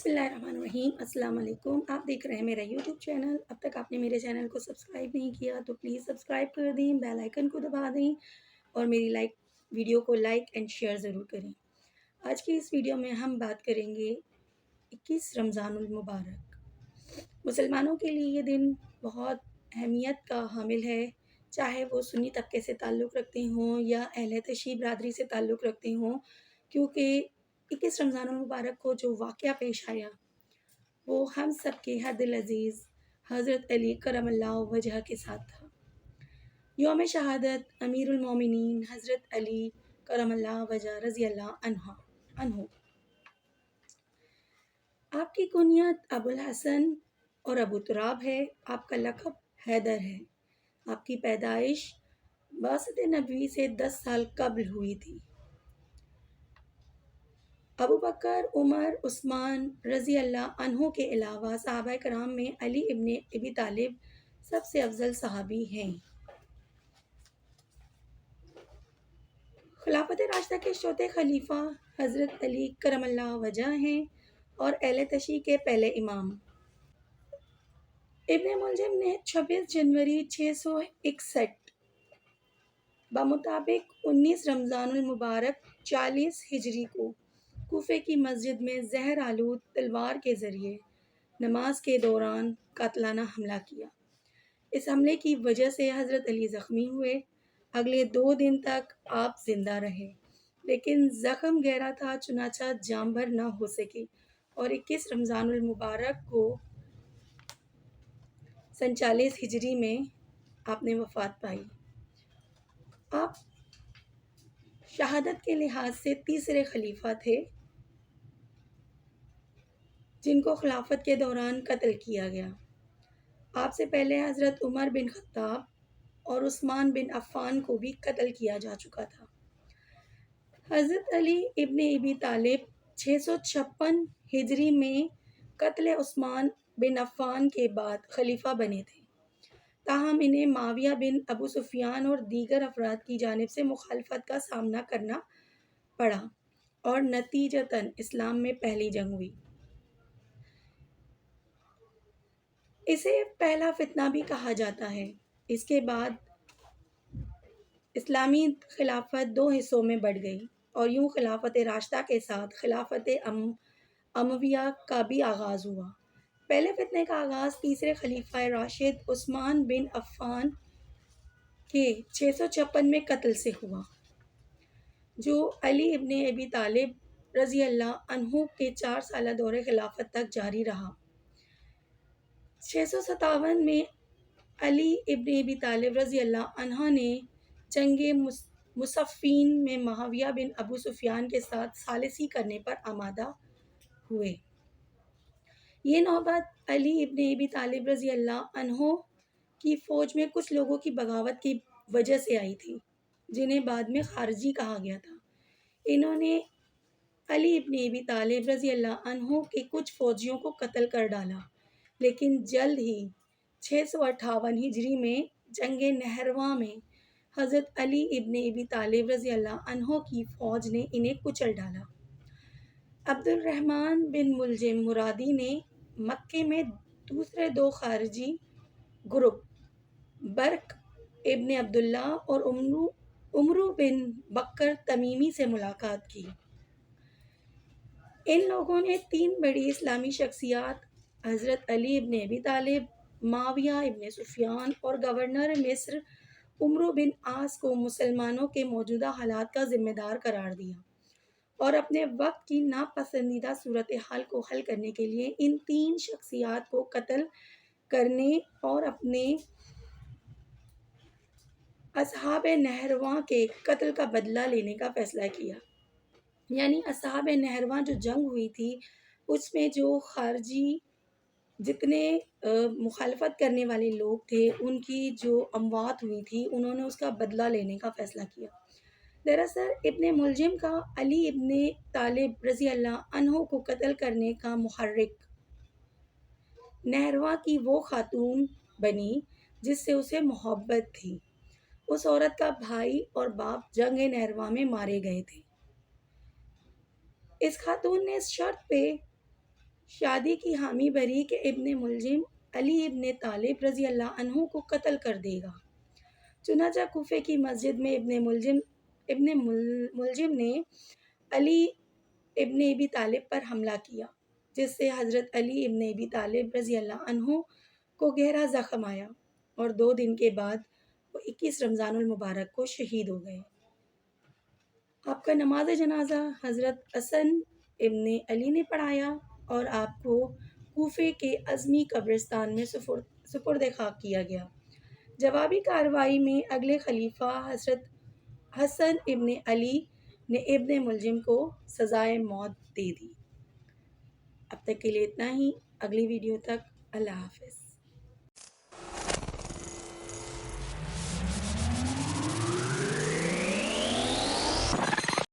بسم اللہ الرحمن الرحیم۔ السلام علیکم، آپ دیکھ رہے ہیں میرا یوٹیوب چینل۔ اب تک آپ نے میرے چینل کو سبسکرائب نہیں کیا تو پلیز سبسکرائب کر دیں، بیل آئیکن کو دبا دیں اور میری ویڈیو کو لائک اینڈ شیئر ضرور کریں۔ آج کی اس ویڈیو میں ہم بات کریں گے 21 رمضان المبارک۔ مسلمانوں کے لیے یہ دن بہت اہمیت کا حامل ہے، چاہے وہ سنی طبقے سے تعلق رکھتے ہوں یا اہل تشیع برادری سے تعلق رکھتے ہوں، کیونکہ 21 رمضان المبارک کو جو واقعہ پیش آیا وہ ہم سب کے حد العزیز حضرت علی کرم اللہ وجہ کے ساتھ تھا۔ یوم شہادت امیر المومنین حضرت علی کرم اللہ وجہ رضی اللہ عنہ۔ آپ کی کنیت ابو الحسن اور ابو تراب ہے، آپ کا لقب حیدر ہے۔ آپ کی پیدائش بعثت نبوی سے 10 سال قبل ہوئی تھی۔ ابو بکر، عمر، عثمان رضی اللہ عنہ کے علاوہ صحابہ کرام میں علی ابن ابی طالب سب سے افضل صحابی ہیں۔ خلافت راشدہ کے چوتھے خلیفہ حضرت علی کرم اللہ وجہ ہیں اور اہل تشیع کے پہلے امام۔ ابن ملجم نے 26 جنوری 661 بمطابق 19 رمضان المبارک 40 ہجری کو کوفے کی مسجد میں زہر آلود تلوار کے ذریعے نماز کے دوران قاتلانہ حملہ کیا۔ اس حملے کی وجہ سے حضرت علی زخمی ہوئے۔ اگلے 2 دن تک آپ زندہ رہے، لیکن زخم گہرا تھا، چنانچہ جان بھر نہ ہو سکے اور 21 رمضان المبارک کو سن 40 ہجری میں آپ نے وفات پائی۔ آپ شہادت کے لحاظ سے تیسرے خلیفہ تھے جن کو خلافت کے دوران قتل کیا گیا۔ آپ سے پہلے حضرت عمر بن خطاب اور عثمان بن عفان کو بھی قتل کیا جا چکا تھا۔ حضرت علی ابن ابی طالب 656 ہجری میں قتل عثمان بن عفان کے بعد خلیفہ بنے تھے، تاہم انہیں معاویہ بن ابو سفیان اور دیگر افراد کی جانب سے مخالفت کا سامنا کرنا پڑا اور نتیجتاً اسلام میں پہلی جنگ ہوئی۔ اسے پہلا فتنہ بھی کہا جاتا ہے۔ اس کے بعد اسلامی خلافت 2 حصوں میں بٹ گئی اور یوں خلافت راشدہ کے ساتھ خلافت امویہ کا بھی آغاز ہوا۔ پہلے فتنے کا آغاز تیسرے خلیفہ راشد عثمان بن عفان کے 656 میں قتل سے ہوا، جو علی ابن ابی طالب رضی اللہ عنہ کے 4 سالہ دور خلافت تک جاری رہا۔ 657 میں علی ابن ابی طالب رضی اللہ عنہ نے جنگ مصفین میں معاویہ بن ابو سفیان کے ساتھ ثالثی کرنے پر آمادہ ہوئے۔ یہ نوبت علی ابن ابی طالب رضی اللہ عنہ کی فوج میں کچھ لوگوں کی بغاوت کی وجہ سے آئی تھی، جنہیں بعد میں خارجی کہا گیا تھا۔ انہوں نے علی ابن ابی طالب رضی اللہ عنہ کے کچھ فوجیوں کو قتل کر ڈالا، لیکن جلد ہی 658 ہجری میں جنگ نہرواں میں حضرت علی ابن ابی طالب رضی اللہ عنہ کی فوج نے انہیں کچل ڈالا۔ عبد الرحمن بن ملجم مرادی نے مکے میں دوسرے 2 خارجی گروپ برق ابن عبداللہ اور عمرو بن بکر تمیمی سے ملاقات کی۔ ان لوگوں نے 3 بڑی اسلامی شخصیات حضرت علی ابن ابی طالب، معاویہ ابن سفیان اور گورنر مصر عمرو بن عاص کو مسلمانوں کے موجودہ حالات کا ذمہ دار قرار دیا اور اپنے وقت کی ناپسندیدہ صورتحال کو حل کرنے کے لیے ان 3 شخصیات کو قتل کرنے اور اپنے اصحاب نہرواں کے قتل کا بدلہ لینے کا فیصلہ کیا۔ یعنی اصحاب نہرواں جو جنگ ہوئی تھی اس میں جو خارجی جتنے مخالفت کرنے والے لوگ تھے ان کی جو اموات ہوئی تھی، انہوں نے اس کا بدلہ لینے کا فیصلہ کیا۔ دراصل ابن ملجم کا علی ابن طالب رضی اللہ عنہ کو قتل کرنے کا محرک نہرواں کی وہ خاتون بنی جس سے اسے محبت تھی۔ اس عورت کا بھائی اور باپ جنگ نہرواں میں مارے گئے تھے۔ اس خاتون نے اس شرط پہ شادی کی حامی بھری کہ ابن ملجم علی ابن طالب رضی اللہ عنہ کو قتل کر دے گا۔ چنانچہ کوفے کی مسجد میں ابن ملجم نے علی ابن ابی طالب پر حملہ کیا، جس سے حضرت علی ابن ابی طالب رضی اللہ عنہ کو گہرا زخم آیا اور 2 دن کے بعد وہ 21 رمضان المبارک کو شہید ہو گئے۔ آپ کا نماز جنازہ حضرت حسن ابن علی نے پڑھایا اور آپ کو کوفے کے عظمی قبرستان میں سپرد خاک کیا گیا۔ جوابی کارروائی میں اگلے خلیفہ حضرت حسن ابن علی نے ابن ملجم کو سزائے موت دے دی۔ اب تک کے لیے اتنا ہی، اگلی ویڈیو تک اللہ حافظ۔